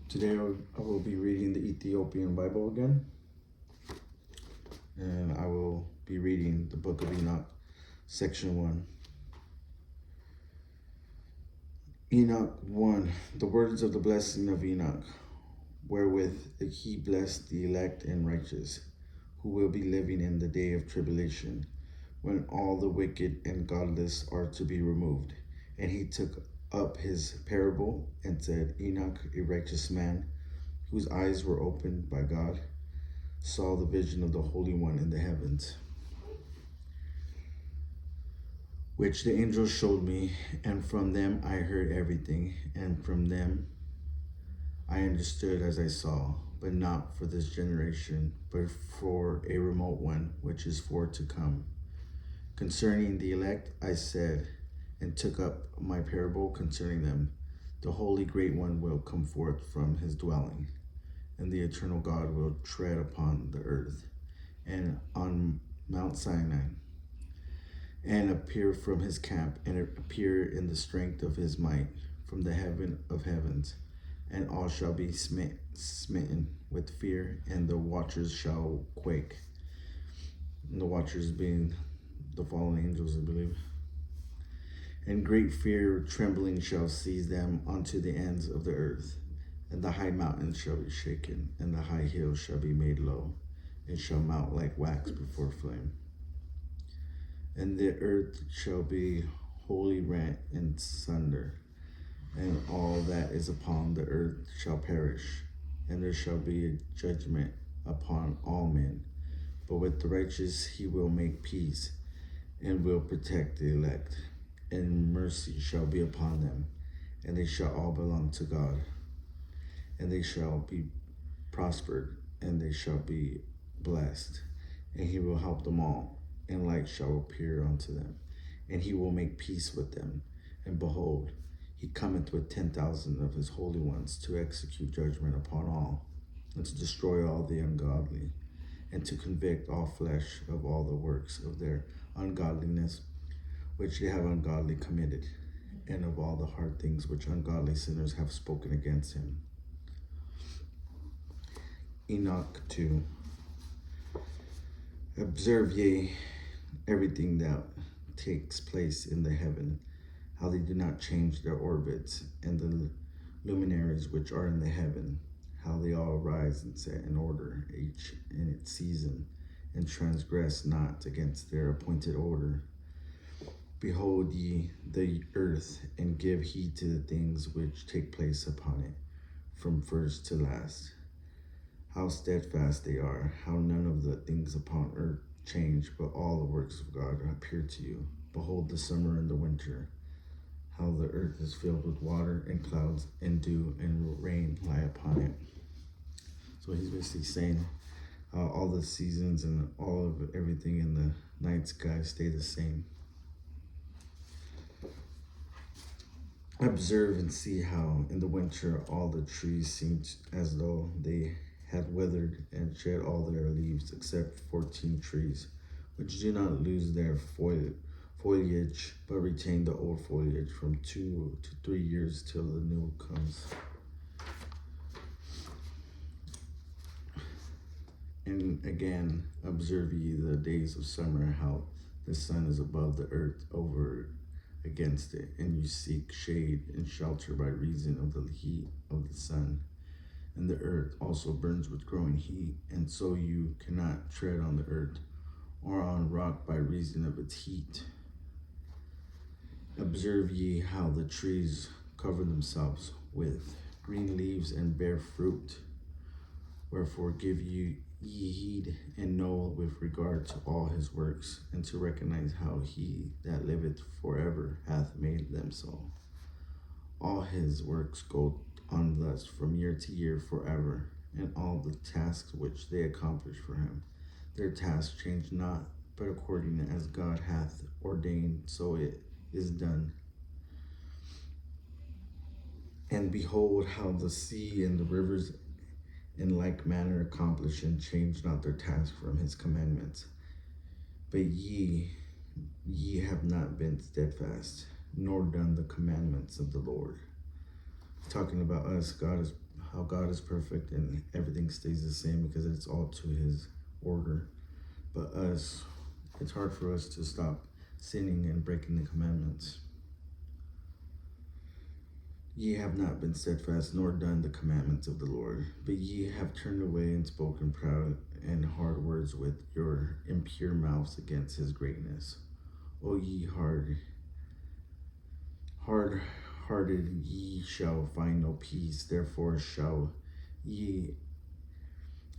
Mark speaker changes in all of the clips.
Speaker 1: Today I will be reading the Ethiopian Bible again, and I will be reading the book of Enoch, section 1. Enoch 1. The words of the blessing of Enoch, wherewith he blessed the elect and righteous, who will be living in the day of tribulation, when all the wicked and godless are to be removed. And he took up his parable and said, Enoch, a righteous man, whose eyes were opened by God, saw the vision of the Holy One in the heavens, which the angels showed me, and from them I heard everything, and from them I understood as I saw, but not for this generation, but for a remote one, which is for to come. Concerning the elect, I said, and took up my parable concerning them. The Holy Great One will come forth from his dwelling, and the eternal God will tread upon the earth, and on Mount Sinai, and appear from his camp, and appear in the strength of his might, from the heaven of heavens. And all shall be smitten with fear, and the watchers shall quake. And the watchers being the fallen angels, I believe. And great fear, trembling shall seize them unto the ends of the earth. And the high mountains shall be shaken, and the high hills shall be made low, and shall melt like wax before flame. And the earth shall be wholly rent in sunder, and all that is upon the earth shall perish, and there shall be a judgment upon all men. But with the righteous he will make peace, and will protect the elect, and mercy shall be upon them, and they shall all belong to God. And they shall be prospered, and they shall be blessed, and he will help them all, and light shall appear unto them, and he will make peace with them. And behold, he cometh with 10,000 of his holy ones to execute judgment upon all, and to destroy all the ungodly, and to convict all flesh of all the works of their ungodliness, which they have ungodly committed, and of all the hard things which ungodly sinners have spoken against him. Enoch 2. Observe ye everything that takes place in the heaven, how they do not change their orbits, and the luminaries which are in the heaven, how they all rise and set in order, each in its season, and transgress not against their appointed order. Behold ye the earth, and give heed to the things which take place upon it, from first to last. How steadfast they are, how none of the things upon earth change, but all the works of God appear to you. Behold the summer and the winter, how the earth is filled with water, and clouds and dew and rain lie upon it. So he's basically saying all the seasons and all of everything in the night sky stay the same. Observe and see how in the winter all the trees seem as though they had withered and shed all their leaves, except 14 trees, which do not lose their foliage, but retain the old foliage from 2 to 3 years till the new comes. And again, observe ye the days of summer, how the sun is above the earth over against it, and you seek shade and shelter by reason of the heat of the sun. And the earth also burns with growing heat, and so you cannot tread on the earth or on rock by reason of its heat. Observe ye how the trees cover themselves with green leaves and bear fruit. Wherefore give ye heed, and know with regard to all his works, and to recognize how he that liveth forever hath made them so. All his works go on thus from year to year forever, and all the tasks which they accomplish for him, their tasks change not, but according as God hath ordained, so it is done. And behold how the sea and the rivers in like manner accomplish and change not their task from his commandments. But ye have not been steadfast, nor done the commandments of the Lord. Talking about us, God is how God is perfect and everything stays the same because it's all to his order. But us, it's hard for us to stop sinning and breaking the commandments. Ye have not been steadfast, nor done the commandments of the Lord, but ye have turned away and spoken proud and hard words with your impure mouths against his greatness. O ye hard-hearted, ye shall find no peace. Therefore shall ye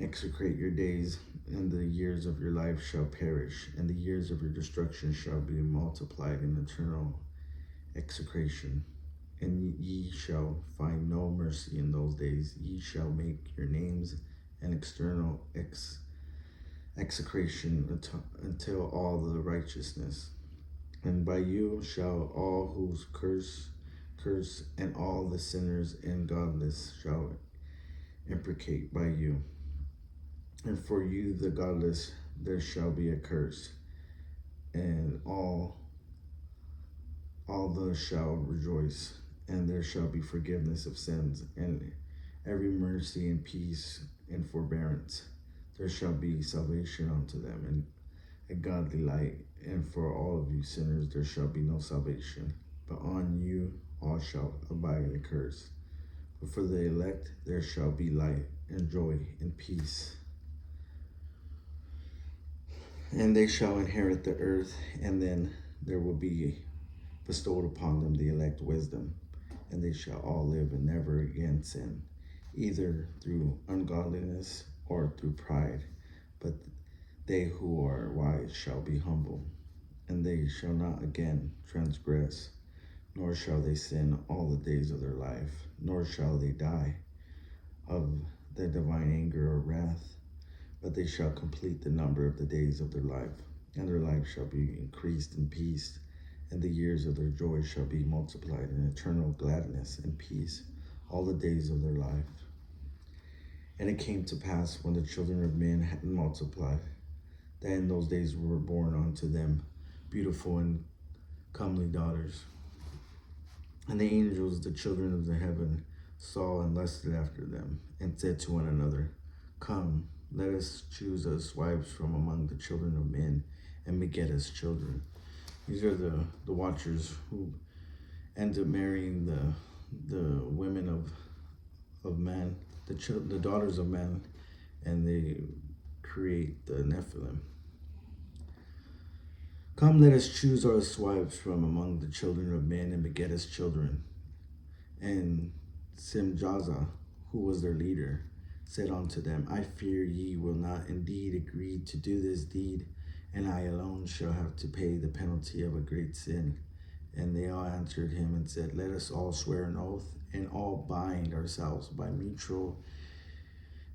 Speaker 1: execrate your days, and the years of your life shall perish, and the years of your destruction shall be multiplied in eternal execration. And ye shall find no mercy in those days. Ye shall make your names an external execration until all the righteousness. And by you shall all who curse, and all the sinners and godless shall imprecate by you. And for you, the godless, there shall be a curse, and all the shall rejoice, and there shall be forgiveness of sins, and every mercy and peace and forbearance. There shall be salvation unto them, and a godly light. And for all of you sinners, there shall be no salvation, but on you all shall abide a curse. But for the elect, there shall be light and joy and peace. And they shall inherit the earth, and then there will be bestowed upon them the elect wisdom, and they shall all live and never again sin, either through ungodliness or through pride. But they who are wise shall be humble, and they shall not again transgress, nor shall they sin all the days of their life, nor shall they die of the divine anger or wrath, but they shall complete the number of the days of their life, and their life shall be increased in peace, and the years of their joy shall be multiplied in eternal gladness and peace all the days of their life. And it came to pass, when the children of men had multiplied, that in those days were born unto them beautiful and comely daughters. And the angels, the children of the heaven, saw and lusted after them, and said to one another, Come, let us choose us wives from among the children of men, and beget us children. These are the watchers who end up marrying the women of man, the daughters of man, and they create the Nephilim. Come, let us choose us wives from among the children of men, and beget us children. And Simjaza, who was their leader, said unto them, I fear ye will not indeed agree to do this deed, and I alone shall have to pay the penalty of a great sin. And they all answered him and said, Let us all swear an oath, and all bind ourselves by mutual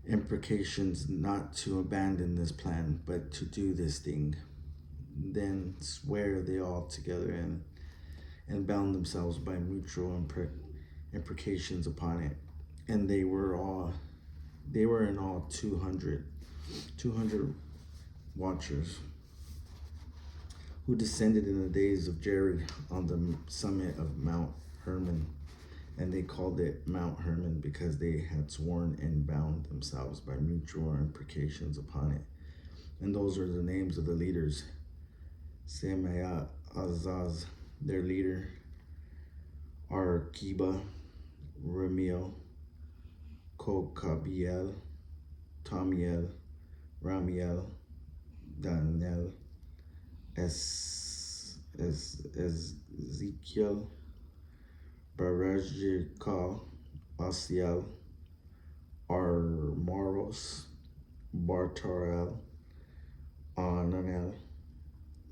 Speaker 1: imprecations not to abandon this plan, but to do this thing. Then swear they all together, and bound themselves by mutual imprecations upon it. And they were in all 200 watchers, who descended in the days of Jared on the summit of Mount Hermon. And they called it Mount Hermon because they had sworn and bound themselves by mutual imprecations upon it. And those are the names of the leaders: Semaya Azaz, their leader, Arkiba, Ramiel, Kokabiel, Tomiel, Ramiel, Danel, Ezekiel, Barajikal, Asiel, Armoros, Bartarel, Ananel,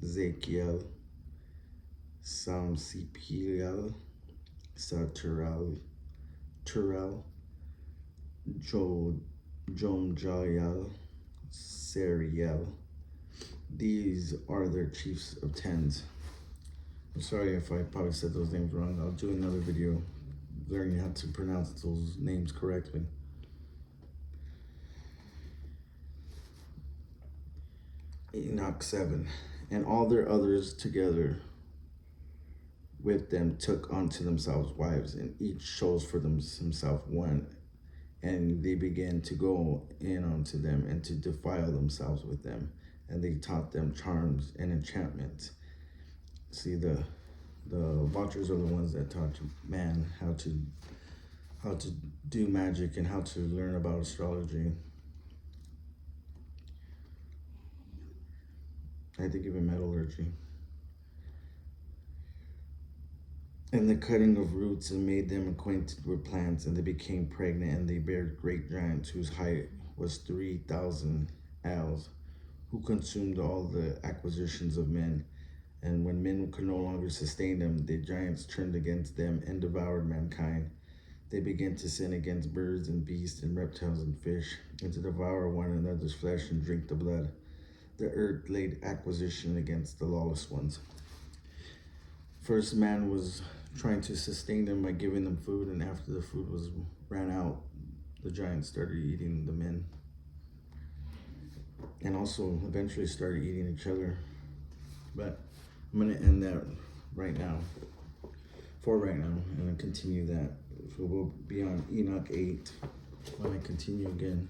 Speaker 1: Zekiel, Samsipiel, Saturel, Jomjael, Seriel. These are their chiefs of tens. I'm sorry if I probably said those names wrong. I'll do another video learning how to pronounce those names correctly. Enoch 7. And all their others together with them took unto themselves wives, and each chose for himself one, and they began to go in onto them and to defile themselves with them. And they taught them charms and enchantments. See, the watchers are the ones that taught man how to do magic and how to learn about astrology. I think even metallurgy. And the cutting of roots and made them acquainted with plants, and they became pregnant, and they bare great giants whose height was 3,000 ells, who consumed all the acquisitions of men. And when men could no longer sustain them, the giants turned against them and devoured mankind. They began to sin against birds and beasts and reptiles and fish, and to devour one another's flesh and drink the blood. The earth laid acquisition against the lawless ones. First, man was trying to sustain them by giving them food, and after the food was ran out, the giants started eating the men, and also eventually started eating each other. But I'm gonna end that right now. And I'll continue that. So we'll be on Enoch 8 when I continue again.